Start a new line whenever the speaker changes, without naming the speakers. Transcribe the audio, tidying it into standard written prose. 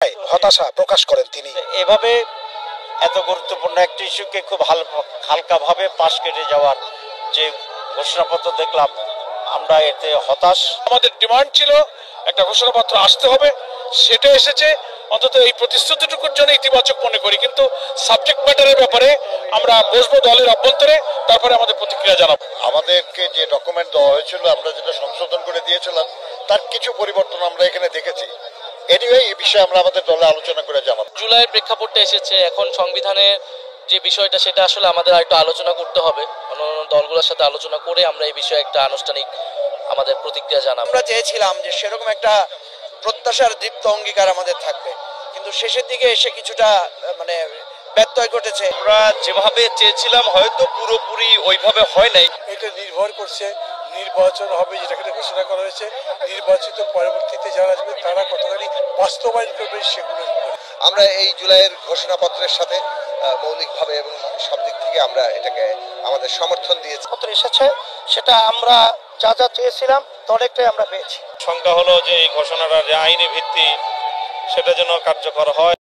হতাশা প্রকাশ করেন তিনি।
এভাবে এত গুরুত্বপূর্ণ একটা ইস্যুকে খুব হালকাভাবে পাশ কেটে যাওয়ার যে ঘোষণাপত্র দেখলাম, আমরা এতে হতাশ।
আমাদের ডিমান্ড ছিল একটা ঘোষণাপত্র আসতে হবে, সেটা এসেছে। অন্তত এই প্রতিশ্রুতিটুকুর জন্য ইতিবাচক মনে করি, কিন্তু সাবজেক্ট ম্যাটারের ব্যাপারে আমরা বসবো দলের অভ্যন্তরে, তারপরে আমাদের প্রতিক্রিয়া জানাবো।
আমাদেরকে যে ডকুমেন্ট দেওয়া হয়েছিল, আমরা যেটা সংশোধন করে দিয়েছিলাম, তার কিছু পরিবর্তন আমরা এখানে দেখেছি। এনিওয়ে এই বিষয়ে আমরা আমাদের দলে আলোচনা করে জানাবো।
জুলাইয়ের প্রেক্ষাপটে এসেছে, এখন সংবিধানের যে বিষয়টা সেটা আসলে আমাদের একটু আলোচনা করতে হবে, অন্যান্য দলগুলোর সাথে আলোচনা করে আমরা এই বিষয়ে একটা আনুষ্ঠানিক আমাদের প্রতিক্রিয়া জানাবো।
আমরা চেয়েছিলাম যে সেরকম একটা প্রত্যাশার দীপ্ত অঙ্গীকার আমাদের থাকবে, কিন্তু শেষের দিকে এসে কিছুটা ব্যত্যয় ঘটেছে।
আমরা যেভাবে চেয়েছিলাম হয়তো পুরোপুরি ওইভাবে হয় নাই।
এটা নির্ভর করছে নির্বাচন হবে, যেটাকে ঘোষণা করা হয়েছে, নির্বাচিত পরবর্তীতে যারা আসবে তারা কতখানি বাস্তবায়ন করবে সেগুলো।
আমরা এই জুলাইয়ের ঘোষণাপত্রের সাথে মৌলিকভাবে এবং সব দিক থেকে আমরা এটাকে আমাদের সমর্থন দিয়েছি।
পত্র এসেছে, সেটা আমরা যা যা চেয়েছিলাম অনেকটাই আমরা পেয়েছি।
সংখ্যা হলো যে এই ঘোষণাটা যে আইনি ভিত্তি, সেটা যেন কার্যকর হয়।